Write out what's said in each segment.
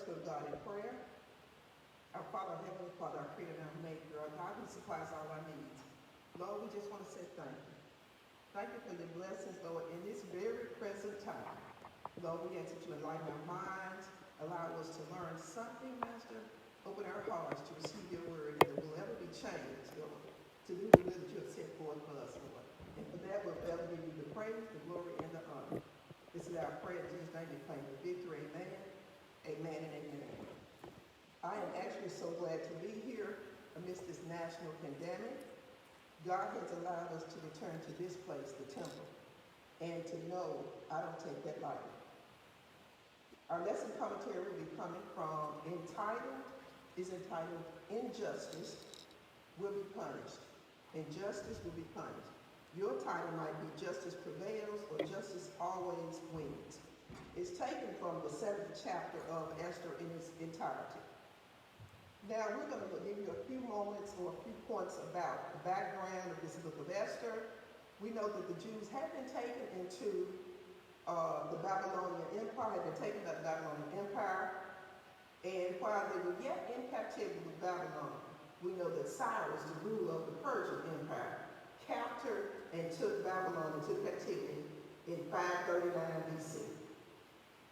go to God in prayer. Our Father, our Heavenly Father, our Creator and our Maker, our God who supplies all our needs. Lord, we just want to say thank you. Thank you for your blessings, Lord, in this very present time. Lord, we ask that you enlighten our minds, allow us to learn something, Master. Open our hearts to receive your word, and that we'll ever be changed, Lord, to do the will that you have set forth for us, Lord. And for that, we'll ever give you the praise, the glory, and the honor. This is our prayer in Jesus' name. We claim the victory. Amen. Amen and amen. I am actually so glad to be here amidst this national pandemic. God has allowed us to return to this place, the temple, and to know I don't take that lightly. Our lesson commentary will be coming from entitled Injustice Will Be Punished. Injustice will be punished. Your title might be Justice Prevails or Justice Always Wins. It's taken from the 7th chapter of Esther in its entirety. Now, we're going to give you a few moments or a few points about the background of this book of Esther. We know that the Jews had been taken into the Babylonian Empire, had been taken by the Babylonian Empire, and while they were yet in captivity with Babylon, we know that Cyrus, the ruler of the Persian Empire, captured and took Babylon into captivity in 539 BC.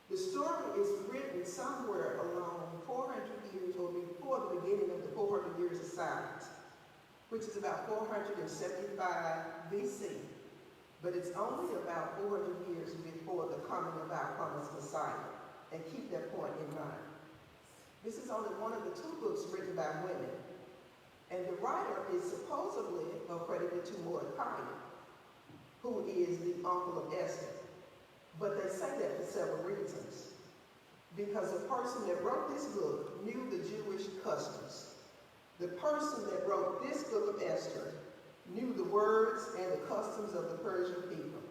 The story is written somewhere along 400 years or before the beginning of the 400 years of Cyrus, which is about 475 BC. But it's only about 400 years before the coming of our promised Messiah. And keep that point in mind. This is only one of the two books written by women. And the writer is supposedly accredited to Mordecai, who is the uncle of Esther. But they say that for several reasons. Because the person that wrote this book knew the Jewish customs. The person that wrote this book of Esther knew the words and the customs of the Persian people.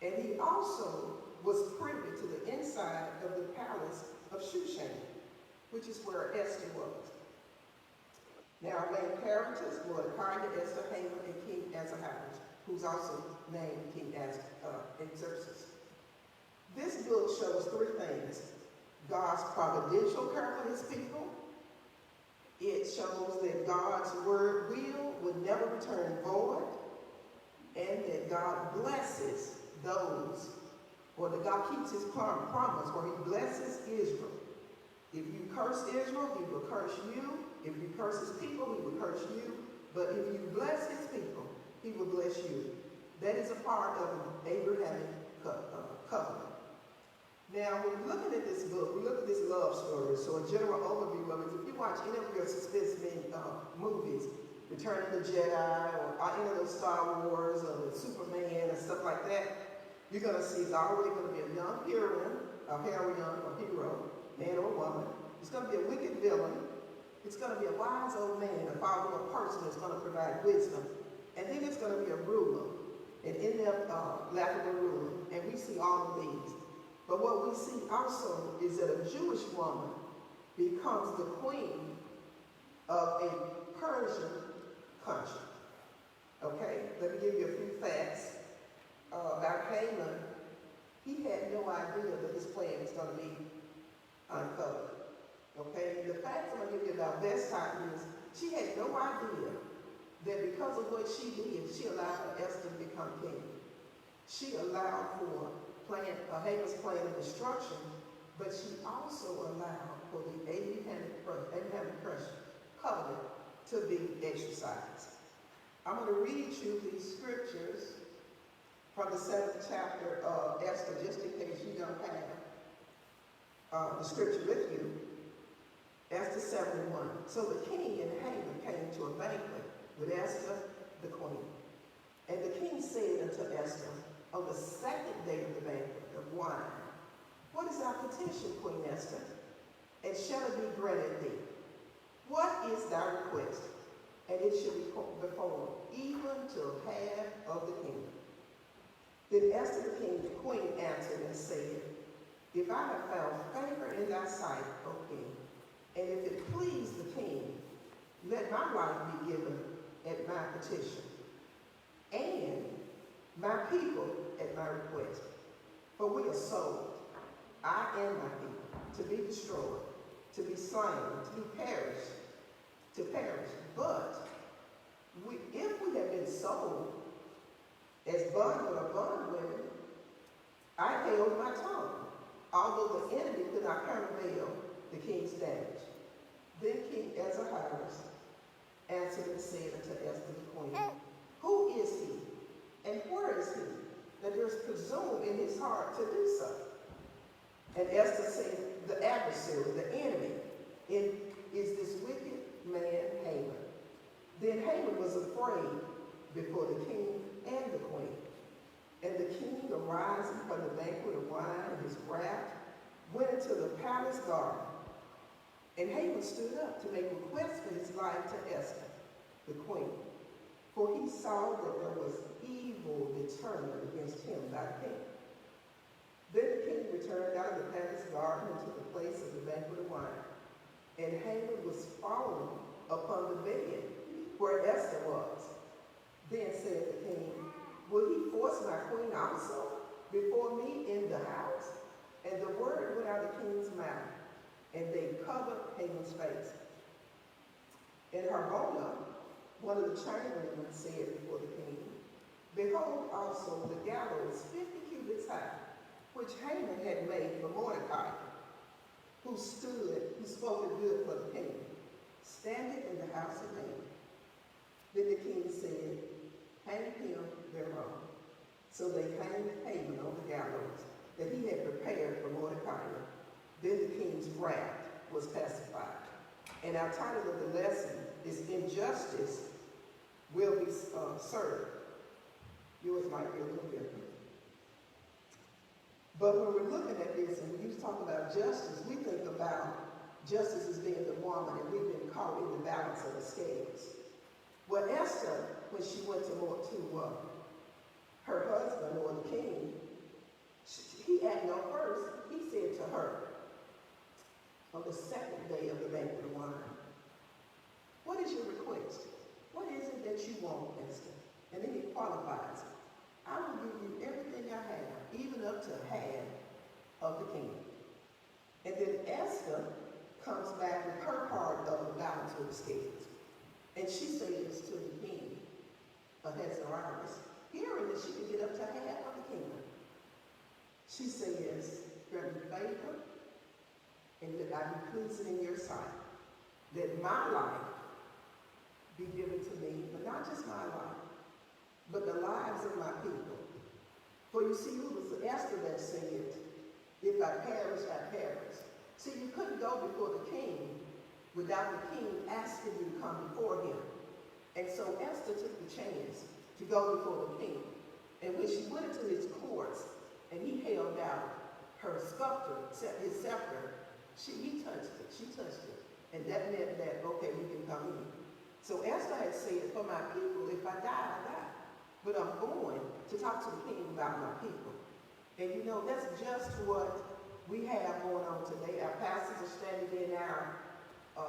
And he also was privy to the inside of the palace of Shushan, which is where Esther was. Now, our main characters were Mordecai, Esther, Haman, and King Ahasuerus, who's also named King Xerxes. This book shows three things: God's providential care for his people. It shows that God's word would never return void, and that God blesses those, or that God keeps his promise where he blesses Israel. If you curse Israel, he will curse you. If you curse his people, he will curse you. But if you bless his people, he will bless you. That is a part of an Abrahamic covenant. Now, when we're looking at this book, we look at this love story. So a general overview of it, if you watch any of your suspense movies, Return of the Jedi, or any of those Star Wars, or Superman, and stuff like that, you're going to see it's already going to be a young heroine, a hero, man or woman. It's going to be a wicked villain. It's going to be a wise old man, a father, a person that's going to provide wisdom. And then it's going to be a ruler, an inept, laughable ruler. And we see all of these. But what we see also is that a Jewish woman becomes the queen of a Persian country. Okay, let me give you a few facts about Haman. He had no idea that his plan was going to be uncovered. Okay, the facts I'm going to give you about Vesta is she had no idea that because of what she did, she allowed Esther to become king. She allowed for Haman's plan of destruction, but she also allowed for the Abrahamic covenant to be exercised. I'm going to read you these scriptures from the 7th chapter of Esther, just in case you don't have the scripture with you. Esther 7:1. So the king and Haman came to a banquet with Esther, the queen. And the king said unto Esther, on the second day of the banquet of wine, what is thy petition, Queen Esther? And shall it be granted thee? What is thy request? And it shall be performed, even to half of the kingdom. Then Esther the queen answered and said, if I have found favor in thy sight, O king, and if it please the king, let my life be given at my petition, and my people at my request. For we are sold, I and my people, to be destroyed, to be slain, to be perished, to perish. But if we have been sold as bondmen or bondwomen, I held my tongue, although the enemy could not countervail the king's damage. Then King Ahasuerus answered and said unto Esther the queen, who is he, and where is he, that does presume in his heart to do so? And Esther said, the adversary, the enemy, is this wicked man Haman. Then Haman was afraid before the king and the queen. And the king, arising from the banquet of wine in his wrath, went into the palace garden. And Haman stood up to make request for his life to Esther, the queen. For he saw that there was evil determined against him by the king. Then the king returned out of the palace garden into the place of the banquet of wine. And Haman was fallen upon the bed where Esther was. Then said the king, will he force my queen also before me in the house? And the word went out of the king's mouth, and they covered Haman's face. And Harbona, one of the chamberlain, said before the king, behold also the gallows 50 cubits high, which Haman had made for Mordecai, who spoke good for the king, standing in the house of Haman. Then the king said, hang him thereon. So they hanged Haman on the gallows that he had prepared for Mordecai. Then the king's wrath was pacified. And our title of the lesson is Injustice Will Be Served. Yours might be a little different. But when we're looking at this and you talk about justice, we think about justice as being the woman, and we've been caught in the balance of the scales. Well, Esther, when she went to her husband, or the king, he had no first. He said to her, on the second day of the banquet of wine, what is your request? What is it that you want, Esther? And then he qualifies it. I will give you everything I have, even up to half of the kingdom. And then Esther comes back with her part of the balance of the scales. And she says to the king, Ahasuerus, hearing that she could get up to half of the kingdom, she says, grant me favor, and that I be pleasing in your sight, that my life be given to me, but not just my life, but the lives of my people. For you see, it was Esther that said, if I perish, I perish. See, you couldn't go before the king without the king asking you to come before him. And so Esther took the chance to go before the king. And when she went into his courts and he held out her scepter, his scepter, he touched it. She touched it. And that meant that, okay, you can come in. So Esther had said, for my people, if I die, I die. But I'm going to talk to the king about my people. And you know, that's just what we have going on today. Our pastors are standing in our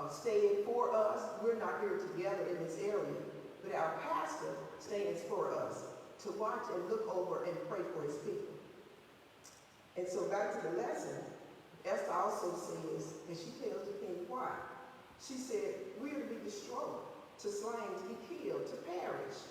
stead for us. We're not here together in this area, but our pastor stands for us to watch and look over and pray for his people. And so back to the lesson, Esther also says, and she tells the king why. She said, we are to be destroyed, to slain, to be killed, to perish.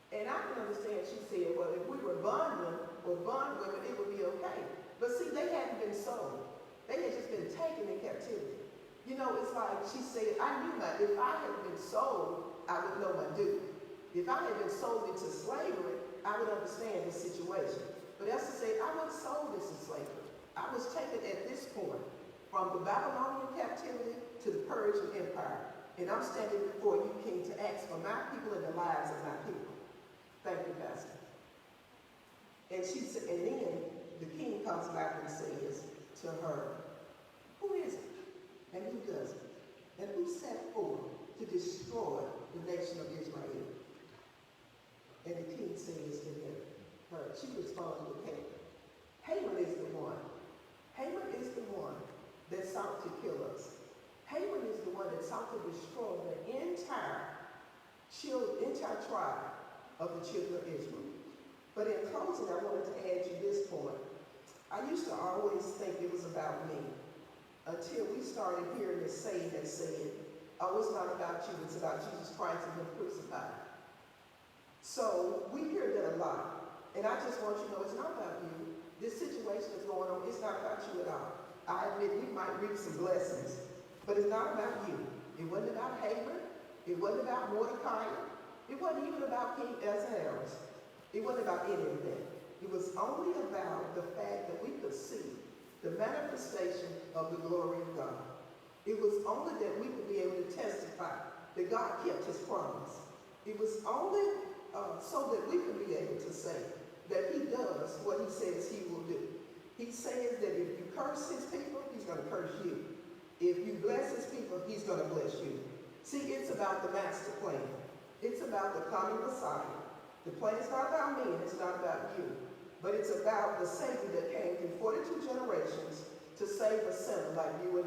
And I can understand, she said, well, if we were bondmen or bondwomen, it would be okay. But see, they hadn't been sold. They had just been taken in captivity. You know, it's like she said, I knew that if I had been sold, I would know my duty. If I had been sold into slavery, I would understand the situation. But Esther said, I wasn't sold into slavery. I was taken at this point from the Babylonian captivity to the Persian Empire. And I'm standing before you, King, to ask for my people and the lives of my people. Thank you, Pastor. And she said, and then the king comes back and says to her, who is it? And who does it? And who set forth to destroy the nation of Israel? And the king says to her, she responds with Haman. Haman is the one. Haman is the one that sought to kill us. Haman is the one that sought to destroy the entire tribe of the children of Israel. But in closing, I wanted to add you this point. I used to always think it was about me until we started hearing this saying that said, oh, it's not about you, it's about Jesus Christ and Him crucified. So we hear that a lot. And I just want you to know it's not about you. This situation that's going on, it's not about you at all. I admit we might reap some blessings, but it's not about you. It wasn't about Haman. It wasn't about Mordecai. It wasn't even about King Ahasuerus. It wasn't about any of that. It was only about the fact that we could see the manifestation of the glory of God. It was only that we could be able to testify that God kept His promise. It was only so that we could be able to say that He does what He says He will do. He says that if you curse His people, He's going to curse you. If you bless His people, He's going to bless you. See, it's about the master plan. It's about the coming Messiah. The plan is not about me and it's not about you, but it's about the Savior that came through 42 generations to save a sinner like you and me.